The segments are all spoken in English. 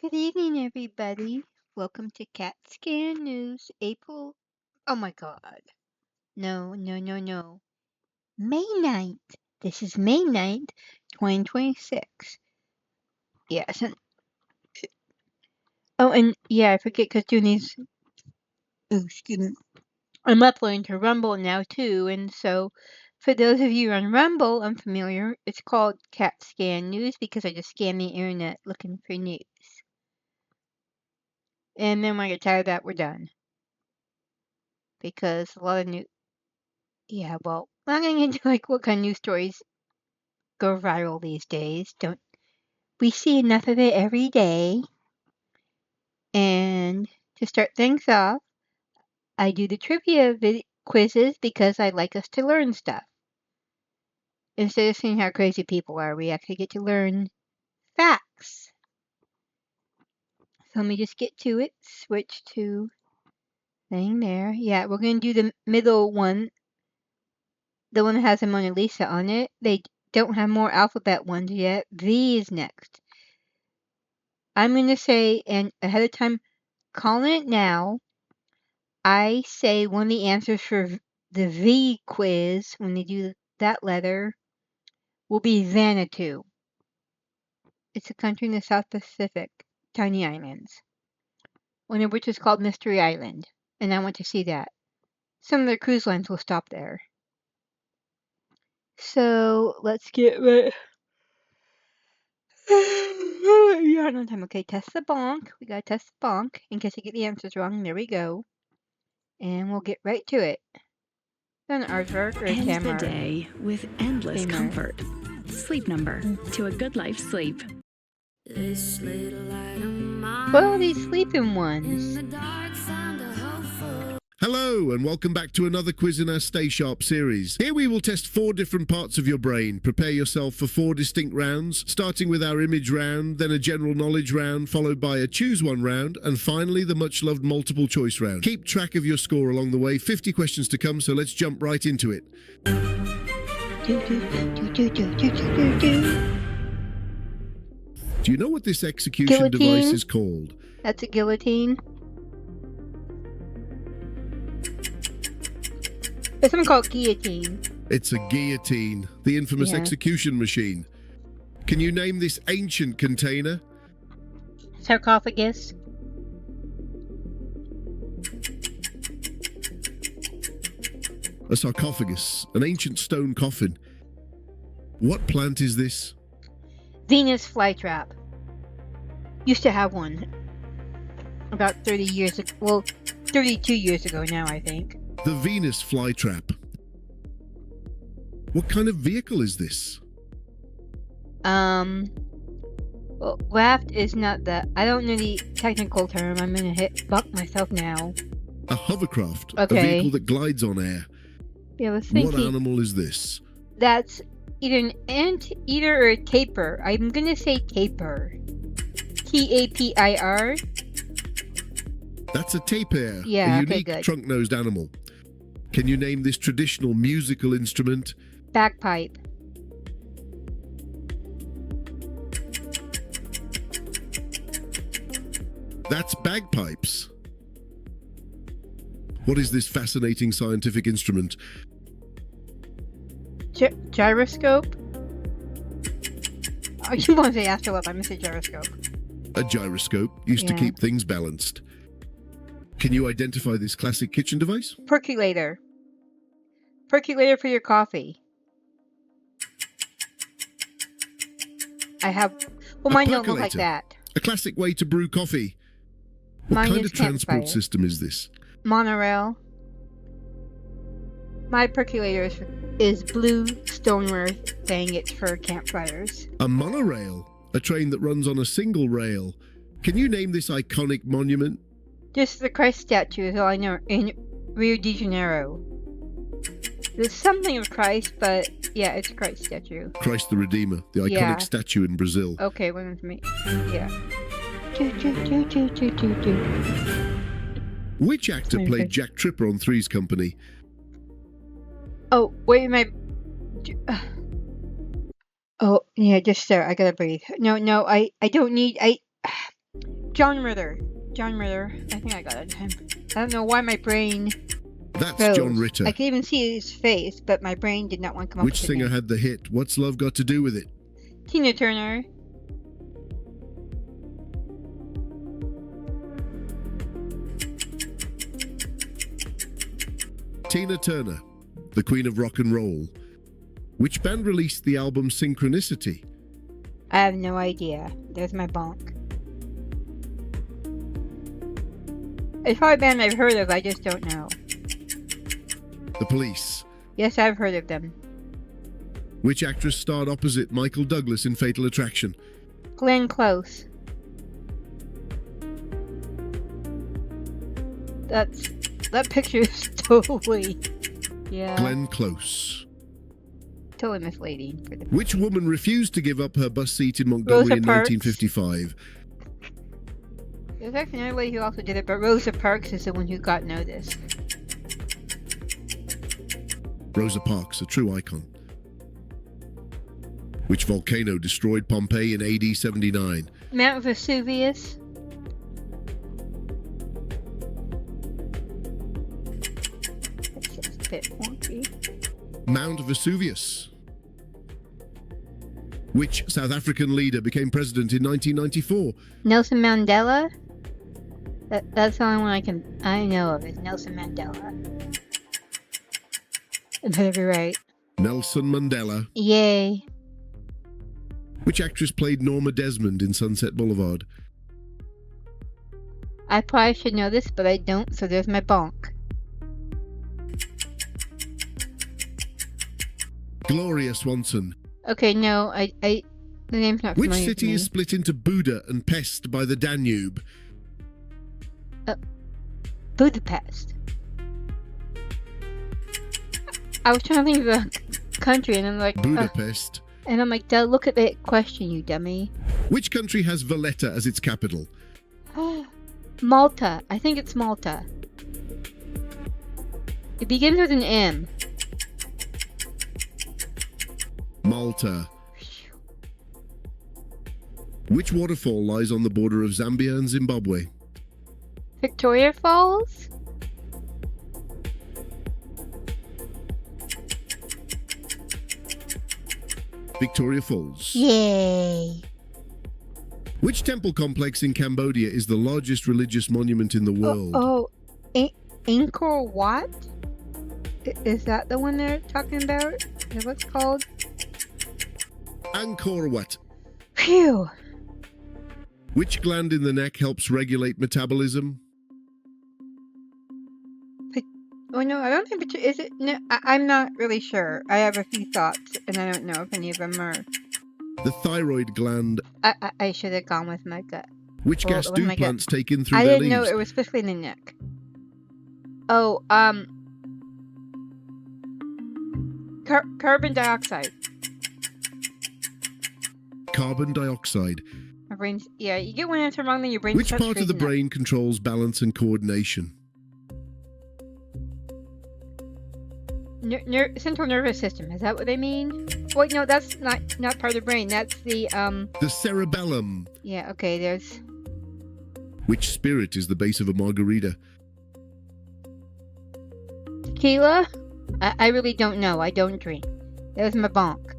Good evening, everybody. Welcome to CatSCAN News, April. Oh my God. No. May 9th. This is May 9th, 2026. Yes. And yeah, I forget because doing these. Oh, excuse me. I'm uploading to Rumble now, too. And so, for those of you on Rumble unfamiliar, it's called CatSCAN News because I just scan the internet looking for news. And then when I get tired of that, we're done. Because a lot of news. Yeah, well, I'm not getting into like what kind of news stories go viral these days. Don't we see enough of it every day? And to start things off, I do the trivia quizzes because I like us to learn stuff. Instead of seeing how crazy people are, we actually get to learn facts. So let me just get to it. Switch to thing there. Yeah, we're going to do the middle one. The one that has a Mona Lisa on it. They don't have more alphabet ones yet. V is next. I'm going to say, and ahead of time, calling it now, I say one of the answers for the V quiz, when they do that letter, will be Vanuatu. It's a country in the South Pacific, tiny islands, one of which is called Mystery Island, and I want to see that. Some of the cruise lines will stop there. So let's get right. You're on time. Okay, test the bonk. We gotta test the bonk in case I get the answers wrong. There we go. And we'll get right to it. An aardvark or a End the tamar? day with endless Tamar. comfort. Sleep Number, to a good life's sleep. What are these sleeping ones? Hello and welcome back to another quiz in our Stay Sharp series. Here we will test 4 different parts of your brain. Prepare yourself for 4 distinct rounds, starting with our image round, then a general knowledge round, followed by a choose one round, and finally the much loved multiple choice round. Keep track of your score along the way. 50 questions to come, so let's jump right into it. Do you know what this execution Guillotine? device is called? That's a guillotine. There's something called guillotine. It's a guillotine, the infamous Yeah. execution machine. Can you name this ancient container? Sarcophagus. A sarcophagus, an ancient stone coffin. What plant is this? Venus flytrap. Used to have one. About 30 years ago. Well, 32 years ago now, I think. The Venus flytrap. What kind of vehicle is this? Well, raft is not the. I don't know the technical term. I'm gonna buck myself now. A hovercraft, Okay. a vehicle that glides on air. Yeah, I was What thinking animal is this? that's either an anteater or a tapir. I'm gonna say tapir. Tapir. That's a tapir, Yeah, a okay, unique good. trunk-nosed animal. Can you name this traditional musical instrument? Bagpipe. That's bagpipes. What is this fascinating scientific instrument? Gyroscope. Oh, you want to say astrolabe? I'm gonna say gyroscope. A gyroscope, used to Yeah. keep things balanced. Can you identify this classic kitchen device? Percolator. Percolator for your coffee. I have. Well, A mine don't look like percolator. that. A classic way to brew coffee. What Mine kind is of transport campfire. system is this? Monorail. My percolator is blue stoneware thing. It's for campfires. A monorail, a train that runs on a single rail. Can you name this iconic monument? Just the Christ statue is all I know in Rio de Janeiro. There's something of Christ, but yeah, it's a Christ statue. Christ the Redeemer, the iconic Yeah. statue in Brazil. Okay, one with me. Yeah. Which actor Okay. played Jack Tripper on Three's Company? Oh, wait, Oh, yeah, just there. I gotta breathe. No, I don't need. John Ritter. John Ritter. I think I got it. I don't know why my brain That's froze. John Ritter. I could even see his face, but my brain did not want to come up Which with singer the name. had the hit What's Love Got to Do With It? Tina Turner. Tina Turner, the Queen of Rock and Roll. Which band released the album Synchronicity? I have no idea. There's my bonk. It's probably a band I've heard of, I just don't know. The Police. Yes, I've heard of them. Which actress starred opposite Michael Douglas in Fatal Attraction? Glenn Close. That picture is totally, yeah, Glenn Close. totally misleading for the. Which woman refused to give up her bus seat in Montgomery Rosa in Parks. 1955? There's actually another lady who also did it, but Rosa Parks is the one who got noticed. Rosa Parks, a true icon. Which volcano destroyed Pompeii in AD 79? Mount Vesuvius. That's just a bit wonky. Mount Vesuvius. Which South African leader became president in 1994? Nelson Mandela. That's the only one I know of is Nelson Mandela. I better be right. Nelson Mandela. Yay. Which actress played Norma Desmond in Sunset Boulevard? I probably should know this, but I don't, so there's my bonk. Gloria Swanson. Okay, no, the name's not Which familiar to city me. is split into Buda and Pest by the Danube? Budapest. I was trying to think of a country, and I'm like, Budapest. duh, look at the question, you dummy. Which country has Valletta as its capital? Malta. I think it's Malta. It begins with an M. Malta. Which waterfall lies on the border of Zambia and Zimbabwe? Victoria Falls? Victoria Falls. Yay. Which temple complex in Cambodia is the largest religious monument in the world? Angkor Wat? Is that the one they're talking about? Is that what it's called? Angkor Wat. Phew. Which gland in the neck helps regulate metabolism? Oh no, I don't think is it? No, I'm not really sure. I have a few thoughts, and I don't know if any of them are. The thyroid gland. I should have gone with my gut. Which Well, gas with do my gut. plants take in through I their didn't know leaves? it was specifically in the neck. Oh, carbon dioxide. Carbon dioxide. My brain's, yeah, you get one answer wrong, then your brain Which starts part of the freezing up. brain controls balance and coordination? Central nervous system. Is that what they mean? Wait, no, that's not part of the brain. That's the The cerebellum. Yeah. Okay. There's Which spirit is the base of a margarita? tequila. I really don't know. I don't drink. There's my bonk.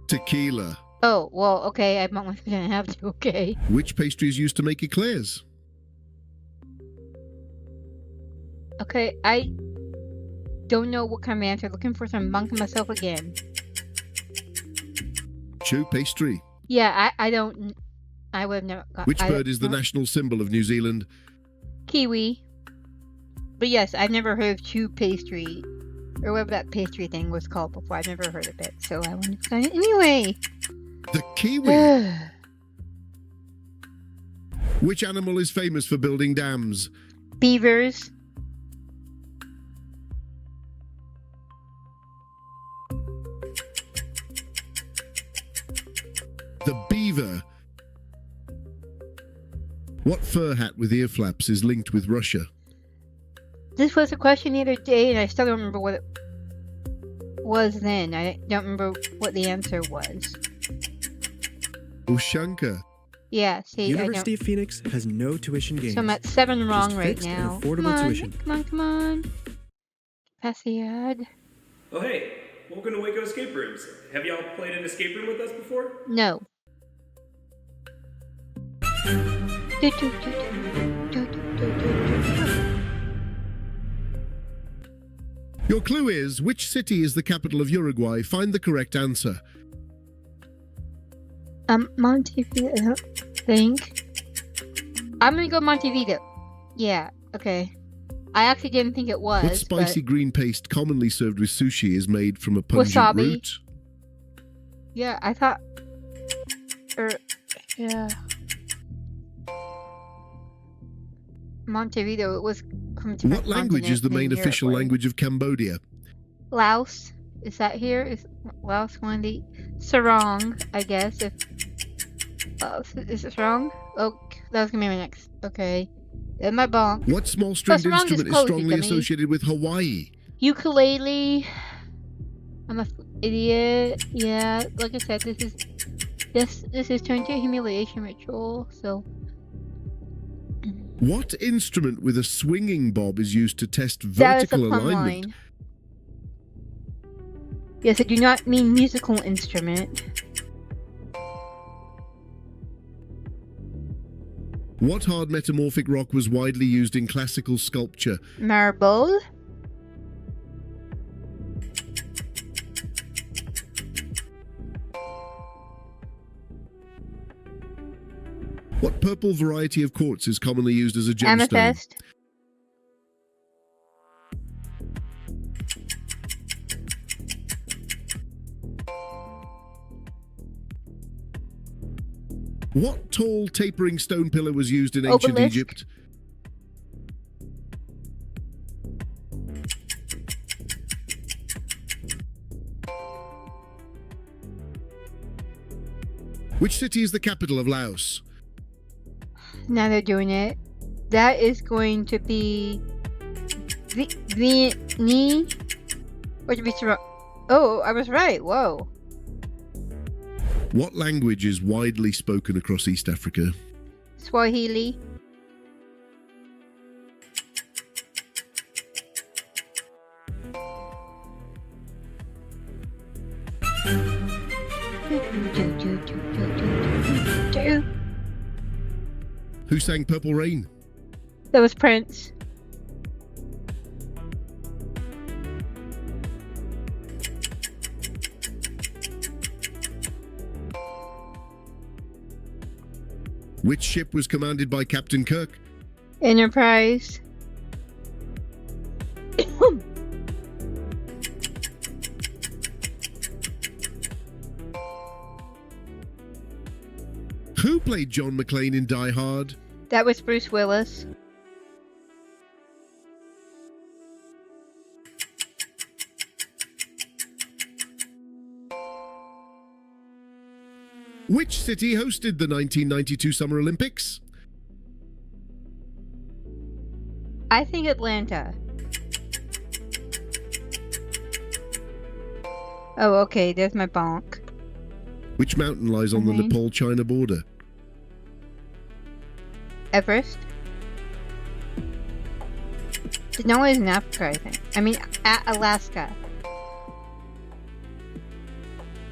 Tequila. Oh well. Okay. I'm almost gonna have to. Okay. Which pastry is used to make eclairs? Okay. I don't know what kind of answer. Looking for some bonking myself again. Choux pastry. Yeah. I don't. I would have never got. Which bird is the national symbol of New Zealand? Kiwi. But yes, I've never heard of chew pastry, or whatever that pastry thing was called before. I've never heard of it, so I wanted to try it anyway. The kiwi. Which animal is famous for building dams? Beavers. The beaver. What fur hat with ear flaps is linked with Russia? This was a question the other day, and I still don't remember what it was then. I don't remember what the answer was. Ushanka. Yeah, see, University of Phoenix has no tuition gains. So I'm at 7 wrong Just right fixed and now. affordable Come on, tuition. come on. Pass the ad. Oh hey, welcome to Waco Escape Rooms. Have y'all played an escape room with us before? No. Do, do, do, do, do, do, do. Your clue is, which city is the capital of Uruguay? Find the correct answer. Montevideo, I don't think. I'm gonna go Montevideo. Yeah, okay. I actually didn't think it was. What spicy green paste commonly served with sushi is made from a pungent Wasabi. root? Yeah, I thought. Yeah. Montevideo, it was from What language is the main official language of Cambodia? Laos. Is that here? Is Laos one of the Sarong, I guess. If is it Sarong? Oh, that was gonna be my next. Okay. Then my bonk. What small stringed Sarong is instrument is close, strongly dummy. associated with Hawaii? Ukulele. I'm a idiot. Yeah, like I said, this is turned to a humiliation ritual. So. What instrument with a swinging bob is used to test That is a vertical plumb alignment? line. Yes, I do not mean musical instrument. What hard metamorphic rock was widely used in classical sculpture? Marble. What purple variety of quartz is commonly used as a gemstone? Amethyst. What tall tapering stone pillar was used in ancient Obelisk. Egypt? Which city is the capital of Laos? Now they're doing it. That is going to be Vietnam. Or to be Oh, I was right. Whoa. What language is widely spoken across East Africa? Swahili. Who sang Purple Rain? That was Prince. Which ship was commanded by Captain Kirk? Enterprise. Who played John McClane in Die Hard? That was Bruce Willis. Which city hosted the 1992 Summer Olympics? I think Atlanta. Oh, okay. There's my bonk. Which mountain lies on the Mhm. Nepal-China border? Everest. No one is in Africa, I think. I mean, at Alaska.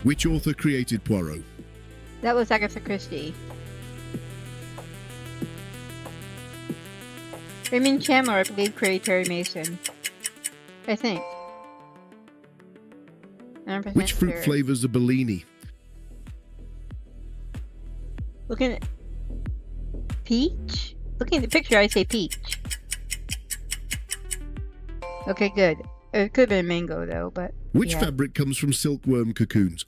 Which author created Poirot? That was Agatha Christie. Raymond Chandler, I believe, created Perry Mason. I think. 100% Which fruit sure. flavors a Bellini? Looking at peach? Looking at the picture, I say peach. Okay, good. It could have been mango, though, but... Which yeah. fabric comes from silkworm cocoons?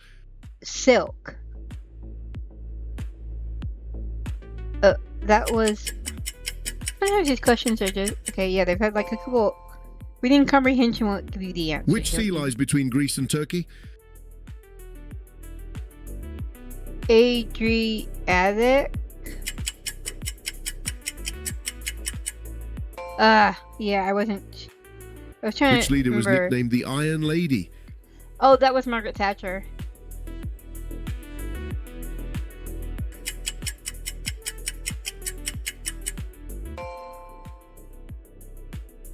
Silk. That was... Sometimes these questions are just... Okay, yeah, they've had like a couple... Reading comprehension won't give you the answer. Which sea lies between Greece and Turkey? Adriatic? Yeah, I wasn't... I was trying Which to leader was remember... nicknamed the Iron Lady? Oh, that was Margaret Thatcher.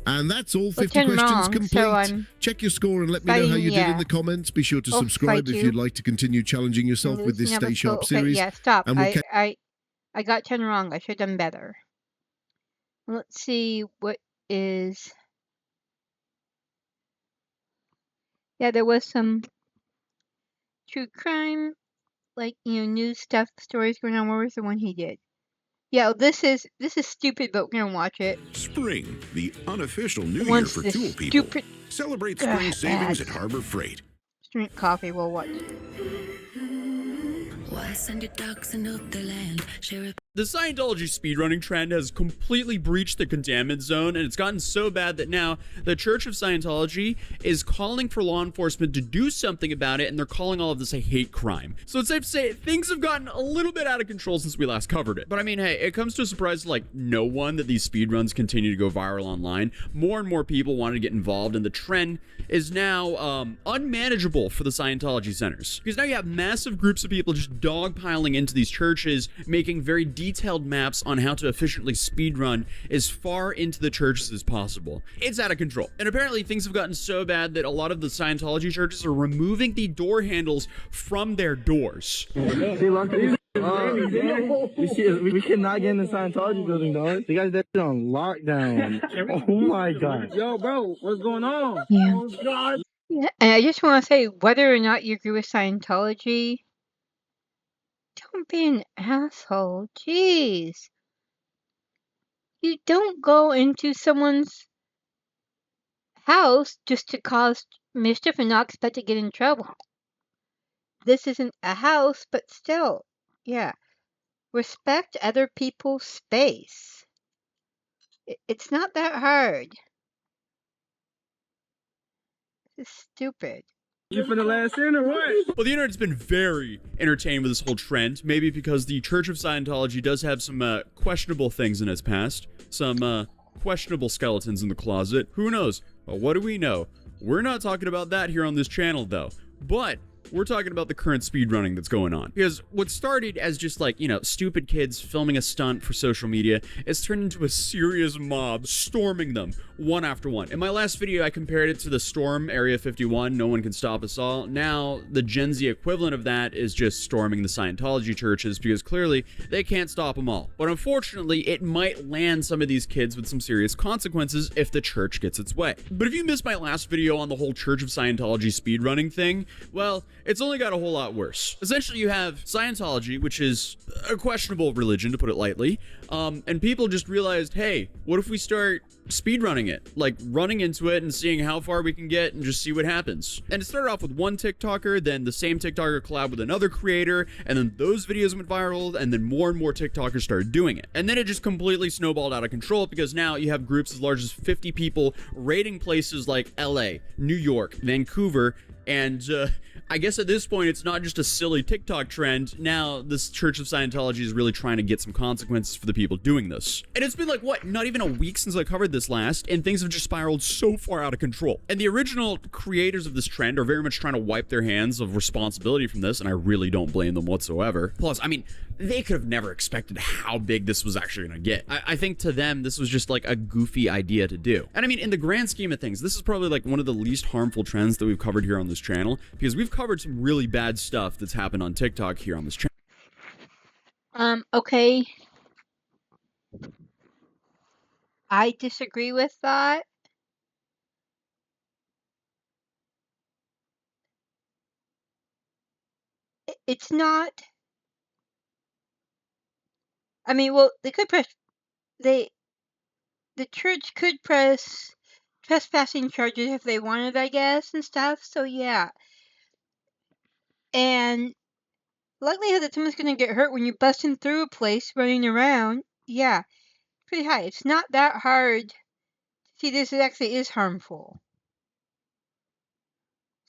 And that's all Well, 50 10 questions wrong, complete. so I'm Check your score and let me know how fighting, you did in yeah. the comments. Be sure to I'll subscribe fight if you. you'd like to continue challenging yourself with this Stay Sharp Okay, series. yeah, stop. And we'll I got 10 wrong. I should have done better. Let's see what is... Yeah, there was some true crime, like, news stuff, stories going on. Where was the one he did? Yeah, this is stupid, but we're gonna watch it. Spring, the unofficial new year Once for this tool people. stupid Celebrate spring savings at ads. Harbor Freight. Drink coffee, we'll watch. The Scientology speedrunning trend has completely breached the containment zone, and it's gotten so bad that now the Church of Scientology is calling for law enforcement to do something about it, and they're calling all of this a hate crime. So it's safe to say things have gotten a little bit out of control since we last covered it. But I mean, hey, it comes to a surprise to like no one that these speedruns continue to go viral online. More and more people want to get involved, and the trend is now unmanageable for the Scientology centers. Because now you have massive groups of people just dogpiling into these churches, making very detailed maps on how to efficiently speedrun as far into the churches as possible. It's out of control. And apparently things have gotten so bad that a lot of the Scientology churches are removing the door handles from their doors. We cannot get in the Scientology building, dog. You guys that shit on lockdown. Oh my god. Yo, bro, what's going on? Yeah. Oh god. Yeah, and I just want to say, whether or not you agree with Scientology, don't be an asshole. Jeez. You don't go into someone's house just to cause mischief and not expect to get in trouble. This isn't a house, but still, yeah. Respect other people's space. It's not that hard. It's stupid. You finna last in or what? Well, the internet's been very entertained with this whole trend, maybe because the Church of Scientology does have some questionable things in its past, some questionable skeletons in the closet. Who knows? Well, what do we know? We're not talking about that here on this channel, though. But we're talking about the current speedrunning that's going on. Because what started as just like, stupid kids filming a stunt for social media, it's turned into a serious mob storming them one after one. In my last video, I compared it to the storm Area 51, no one can stop us all. Now, the Gen Z equivalent of that is just storming the Scientology churches, because clearly they can't stop them all. But unfortunately, it might land some of these kids with some serious consequences if the church gets its way. But if you missed my last video on the whole Church of Scientology speedrunning thing, well, it's only got a whole lot worse. Essentially, you have Scientology, which is a questionable religion, to put it lightly, and people just realized, hey, what if we start speedrunning it? Like, running into it and seeing how far we can get and just see what happens. And it started off with one TikToker, then the same TikToker collabed with another creator, and then those videos went viral, and then more and more TikTokers started doing it. And then it just completely snowballed out of control, because now you have groups as large as 50 people raiding places like LA, New York, Vancouver, and I guess at this point, it's not just a silly TikTok trend. Now, this Church of Scientology is really trying to get some consequences for the people doing this. And it's been like, what, not even a week since I covered this last, and things have just spiraled so far out of control. And the original creators of this trend are very much trying to wipe their hands of responsibility from this, and I really don't blame them whatsoever. Plus, I mean, they could have never expected how big this was actually going to get. I think to them, this was just like a goofy idea to do. And I mean, in the grand scheme of things, this is probably like one of the least harmful trends that we've covered here on this channel, because we've covered some really bad stuff that's happened on TikTok here on this channel. Okay. I disagree with that. It's not... I mean, well, they could press... The church could press trespassing charges if they wanted, I guess, and stuff, so yeah. And likelihood that someone's gonna get hurt when you're busting through a place, running around, yeah, pretty high. It's not that hard to see this actually is harmful.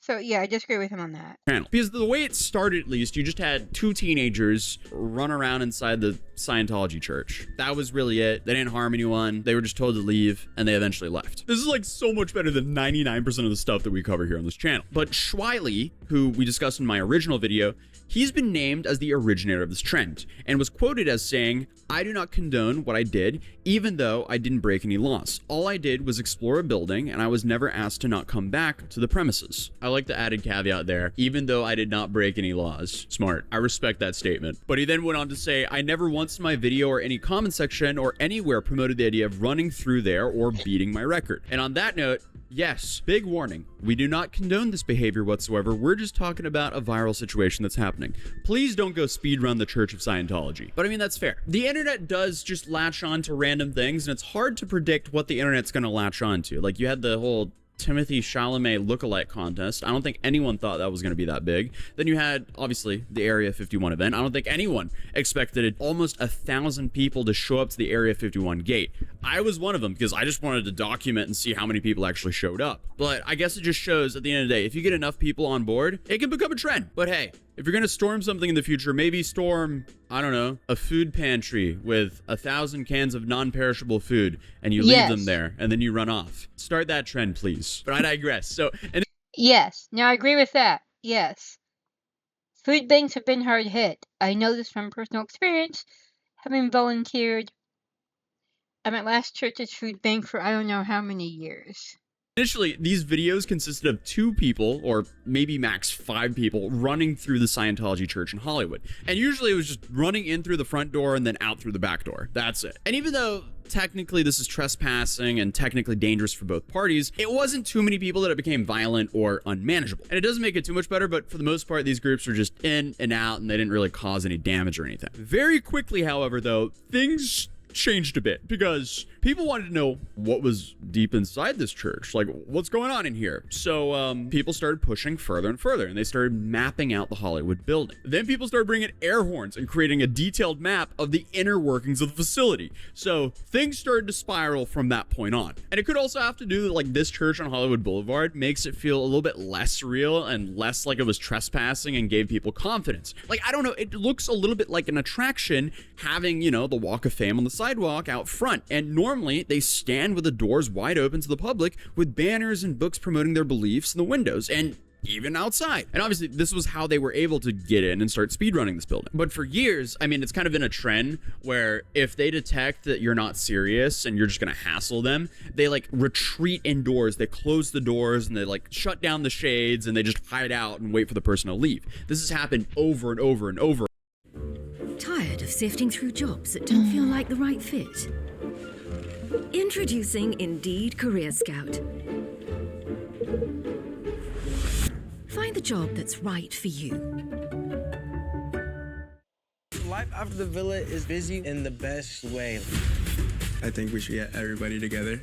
So yeah, I disagree with him on that. Because the way it started, at least, you just had two teenagers run around inside the Scientology church. That was really it. They didn't harm anyone. They were just told to leave, and they eventually left. This is like so much better than 99% of the stuff that we cover here on this channel. But Schweily, who we discussed in my original video, he's been named as the originator of this trend and was quoted as saying, "I do not condone what I did, even though I didn't break any laws. All I did was explore a building, and I was never asked to not come back to the premises." I like the added caveat there, even though I did not break any laws. Smart. I respect that statement. But he then went on to say, "I never once in my video or any comment section or anywhere promoted the idea of running through there or beating my record." And on that note, yes, big warning. We do not condone this behavior whatsoever. We're just talking about a viral situation that's happening. Please don't go speedrun the Church of Scientology. But I mean, that's fair. The internet does just latch on to random things, and it's hard to predict what the internet's going to latch on to. Like, you had the whole Timothy Chalamet lookalike contest. I don't think anyone thought that was going to be that big. Then you had, obviously, the Area 51 event. I don't think anyone expected almost 1,000 people to show up to the Area 51 gate. I was one of them because I just wanted to document and see how many people actually showed up. But I guess it just shows at the end of the day, if you get enough people on board, it can become a trend. But hey, if you're going to storm something in the future, maybe storm, I don't know, a food pantry with 1,000 cans of non-perishable food, and you leave them there, and then you run off. Start that trend, please. But I digress. So, and Yes. No, I agree with that. Yes. Food banks have been hard hit. I know this from personal experience, having volunteered at my last church's food bank for I don't know how many years. initially, these videos consisted of 2 people, or maybe max 5 people, running through the Scientology church in Hollywood. And usually it was just running in through the front door and then out through the back door. That's it. And even though technically this is trespassing and technically dangerous for both parties, it wasn't too many people that it became violent or unmanageable. And it doesn't make it too much better, but for the most part, these groups were just in and out and they didn't really cause any damage or anything. Very quickly, however, though, things changed a bit because people wanted to know what was deep inside this church, like what's going on in here. So people started pushing further and further, and they started mapping out the Hollywood building. Then people started bringing air horns and creating a detailed map of the inner workings of the facility. So things started to spiral from that point on. And it could also have to do with, like, this church on Hollywood Boulevard makes it feel a little bit less real and less like it was trespassing and gave people confidence. Like, I don't know, it looks a little bit like an attraction having, you know, the Walk of Fame on the sidewalk out front. And normally they stand with the doors wide open to the public with banners and books promoting their beliefs in the windows and even outside. And obviously this was how they were able to get in and start speedrunning this building. But for years, I mean, it's kind of been a trend where if they detect that you're not serious and you're just gonna hassle them, they like retreat indoors, they close the doors and they like shut down the shades and they just hide out and wait for the person to leave. This has happened over and over and over. Tired of sifting through jobs that don't feel like the right fit? Introducing Indeed Career Scout. Find the job that's right for you. Life after the villa is busy in the best way. I think we should get everybody together.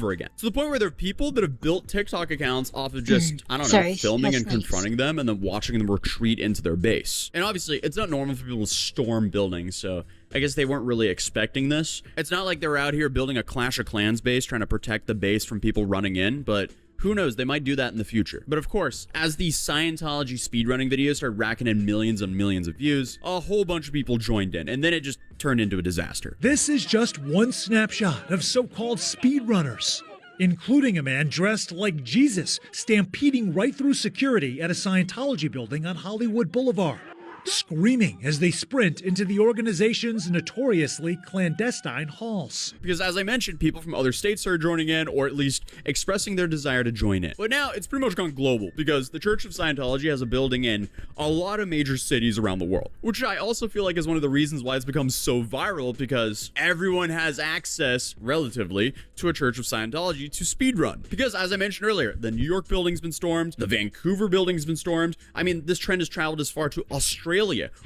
Over again. To the point where there are people that have built TikTok accounts off of just, I don't know, filming and confronting them and then watching them retreat into their base. And obviously, it's not normal for people to storm buildings, so I guess they weren't really expecting this. It's not like they were out here building a Clash of Clans base trying to protect the base from people running in, but who knows, they might do that in the future. But of course, as these Scientology speedrunning videos started racking in millions and millions of views, a whole bunch of people joined in, and then it just turned into a disaster. This is just one snapshot of so-called speedrunners, including a man dressed like Jesus stampeding right through security at a Scientology building on Hollywood Boulevard, screaming as they sprint into the organization's notoriously clandestine halls. Because as I mentioned, people from other states are joining in, or at least expressing their desire to join in. But now it's pretty much gone global, because the Church of Scientology has a building in a lot of major cities around the world, which I also feel like is one of the reasons why it's become so viral, because everyone has access, relatively, to a Church of Scientology to speedrun. Because as I mentioned earlier, the New York building's been stormed, the Vancouver building's been stormed. I mean, this trend has traveled as far to Australia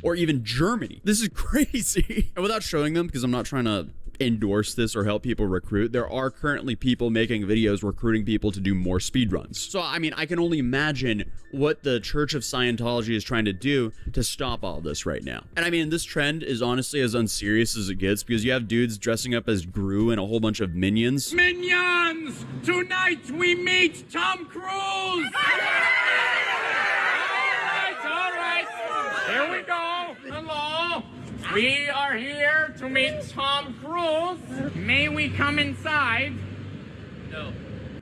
or even Germany. This is crazy. And without showing them, because I'm not trying to endorse this or help people recruit, there are currently people making videos recruiting people to do more speedruns. So, I mean, I can only imagine what the Church of Scientology is trying to do to stop all this right now. And I mean, this trend is honestly as unserious as it gets, because you have dudes dressing up as Gru and a whole bunch of minions. Minions! Tonight we meet Tom Cruise! All right. Here we go. Hello. We are here to meet Tom Cruise. May we come inside? No.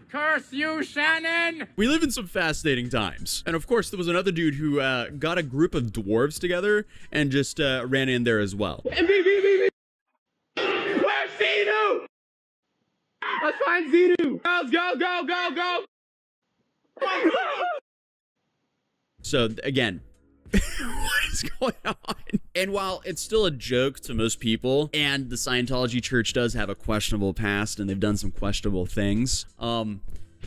Curse you, Shannon! We live in some fascinating times. And of course, there was another dude who got a group of dwarves together and just ran in there as well. Where's Zenu? Let's find Zenu. Go. So again, what is going on? And while it's still a joke to most people, and the Scientology church does have a questionable past and they've done some questionable things,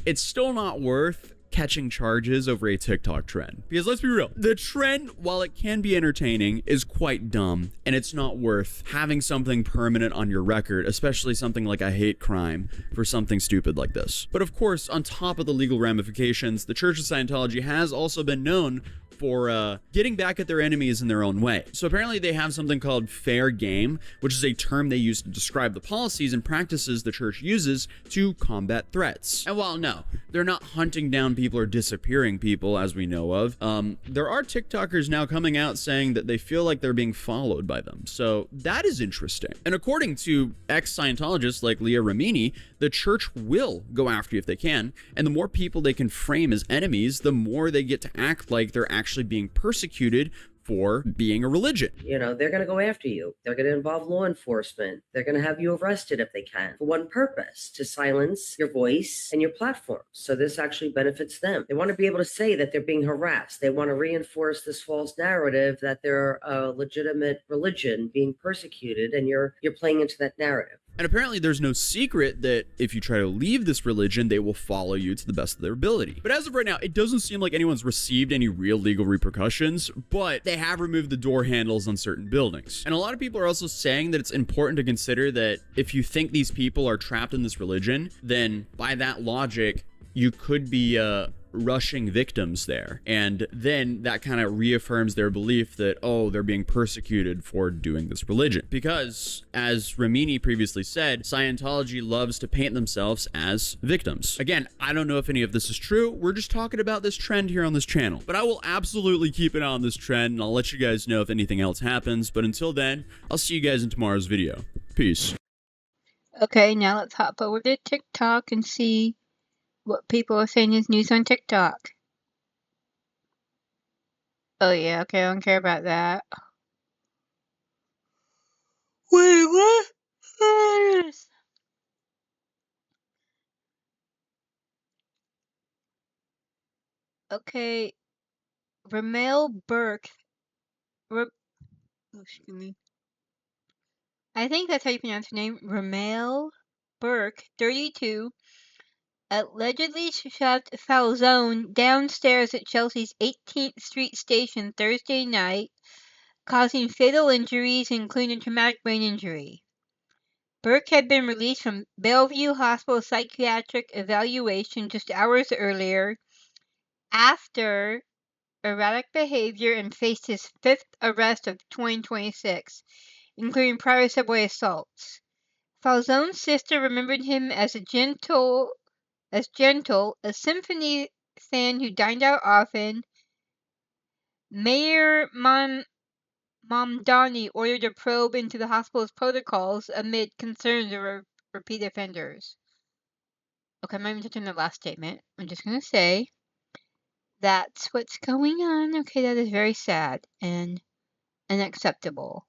it's still not worth catching charges over a TikTok trend. Because let's be real, the trend, while it can be entertaining, is quite dumb, and it's not worth having something permanent on your record, especially something like a hate crime, for something stupid like this. But of course, on top of the legal ramifications, the Church of Scientology has also been known for getting back at their enemies in their own way. So apparently they have something called fair game, which is a term they use to describe the policies and practices the church uses to combat threats. And while no, they're not hunting down people or disappearing people, as we know of, there are TikTokers now coming out saying that they feel like they're being followed by them. So that is interesting. And according to ex-Scientologists like Leah Remini, the church will go after you if they can, and the more people they can frame as enemies, the more they get to act like they're actually being persecuted for being a religion. You know, they're going to go after you. They're going to involve law enforcement. They're going to have you arrested if they can, for one purpose, to silence your voice and your platform. So this actually benefits them. They want to be able to say that they're being harassed. They want to reinforce this false narrative that they're a legitimate religion being persecuted, and you're playing into that narrative. And apparently there's no secret that if you try to leave this religion, they will follow you to the best of their ability. But as of right now, it doesn't seem like anyone's received any real legal repercussions, but they have removed the door handles on certain buildings. And a lot of people are also saying that it's important to consider that if you think these people are trapped in this religion, then by that logic, you could be rushing victims there. And then that kind of reaffirms their belief that, oh, they're being persecuted for doing this religion. Because, as Remini previously said, Scientology loves to paint themselves as victims. Again, I don't know if any of this is true. We're just talking about this trend here on this channel. But I will absolutely keep an eye on this trend, and I'll let you guys know if anything else happens. But until then, I'll see you guys in tomorrow's video. Peace. Okay, now let's hop over to TikTok and see what people are saying is news on TikTok. Oh yeah, okay, I don't care about that. Wait, what? Okay, Ramel Burke. Excuse me. I think that's how you pronounce her name. Ramel Burke, 32, allegedly shoved Falzone downstairs at Chelsea's 18th Street station Thursday night, causing fatal injuries, including a traumatic brain injury. Burke had been released from Bellevue Hospital psychiatric evaluation just hours earlier after erratic behavior and faced his 5th arrest of 2026, including prior subway assaults. Falzone's sister remembered him as gentle, a symphony fan who dined out often. Mayor Mamdani ordered a probe into the hospital's protocols amid concerns over repeat offenders. Okay, I'm not even touching the last statement. I'm just going to say that's what's going on. Okay, that is very sad and unacceptable.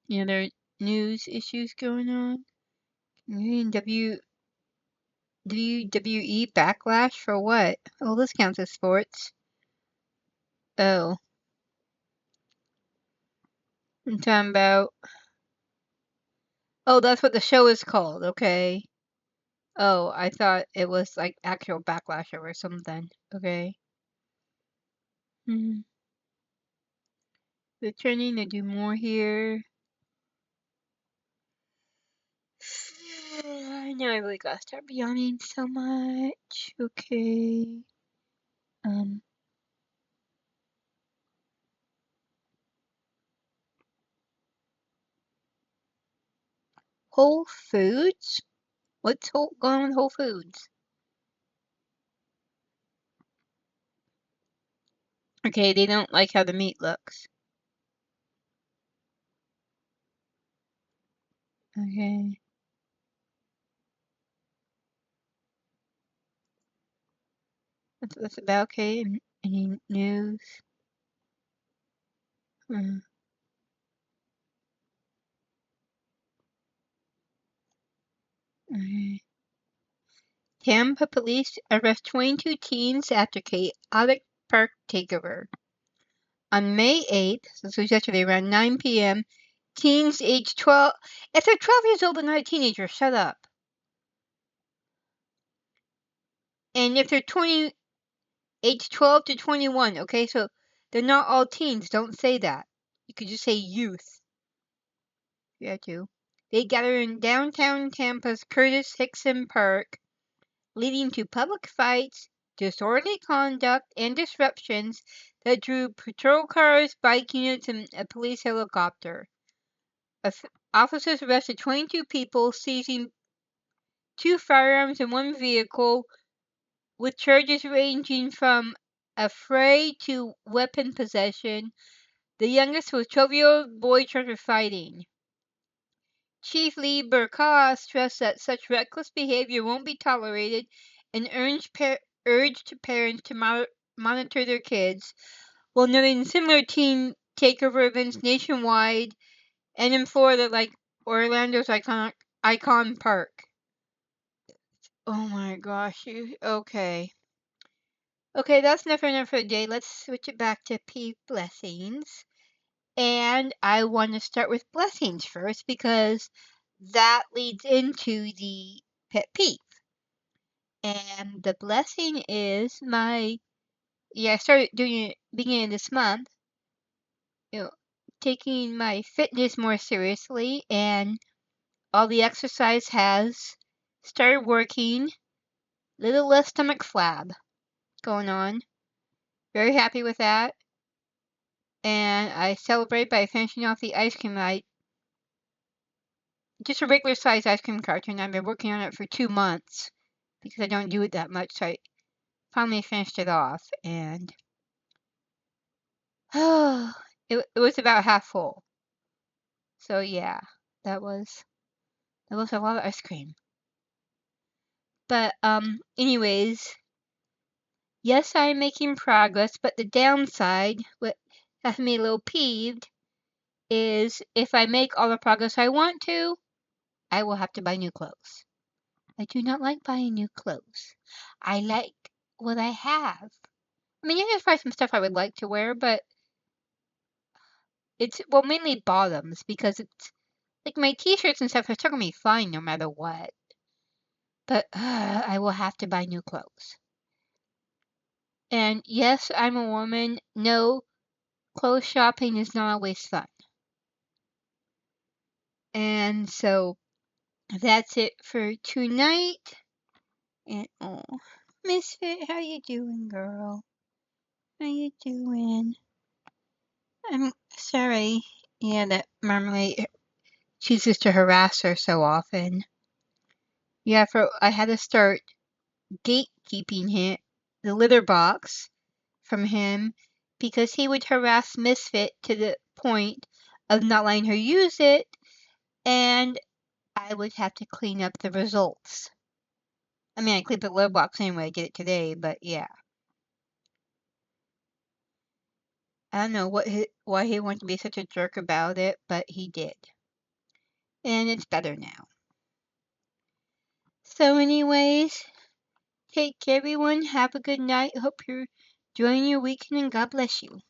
Any other news issues going on? WWE backlash for what? Oh, this counts as sports. Oh. I'm talking about... Oh, that's what the show is called, okay. Oh, I thought it was like actual backlash over something. Okay. They're trying to do more here. I know I really gotta start yawning so much. Okay. Whole Foods? What's going on with Whole Foods? Okay, they don't like how the meat looks. Okay. That's about okay. Any news? Hmm. Okay. Tampa police arrest 22 teens after chaotic park takeover. On May 8th, so this was yesterday around 9 p.m., teens aged 12. If they're 12 years old and not a teenager, shut up. And if they're age 12 to 21, okay? So they're not all teens. Don't say that. You could just say youth. Yeah, too. They gather in downtown Tampa's Curtis Hickson Park, leading to public fights, disorderly conduct, and disruptions that drew patrol cars, bike units, and a police helicopter. Officers arrested 22 people, seizing 2 firearms and 1 vehicle, with charges ranging from affray to weapon possession. The youngest was a 12-year-old boy charged with fighting. Chief Lee Burkaw stressed that such reckless behavior won't be tolerated and urged parents to monitor their kids, while noting similar teen takeover events nationwide and in Florida, like Orlando's Icon Park. Oh my gosh, okay. Okay, that's enough for the day. Let's switch it back to blessings. And I want to start with blessings first because that leads into the pet peeve. And the blessing is I started doing it beginning of this month, taking my fitness more seriously, and all the exercise has started working. Little less stomach flab going on. Very happy with that. And I celebrate by finishing off the ice cream just a regular size ice cream carton. I've been working on it for 2 months because I don't do it that much, so I finally finished it off, and it was about half full. So yeah, that was a lot of ice cream. But anyways, yes, I'm making progress, but the downside, what has me a little peeved, is if I make all the progress I want to, I will have to buy new clothes. I do not like buying new clothes. I like what I have. I mean, there's probably some stuff I would like to wear, but it's, well, mainly bottoms, because it's, like, my t-shirts and stuff are still gonna be fine no matter what. But, I will have to buy new clothes. And yes, I'm a woman. No, clothes shopping is not always fun. And so, that's it for tonight. And, oh, Misfit, how you doing, girl? How you doing? I'm sorry. Yeah, that Marmalade chooses to harass her so often. Yeah, I had to start gatekeeping the litter box from him because he would harass Misfit to the point of not letting her use it, and I would have to clean up the results. I mean, I cleaned the litter box anyway. I did it today, but yeah. I don't know why he wanted to be such a jerk about it, but he did. And it's better now. So anyways, take care everyone. Have a good night. Hope you're enjoying your weekend and God bless you.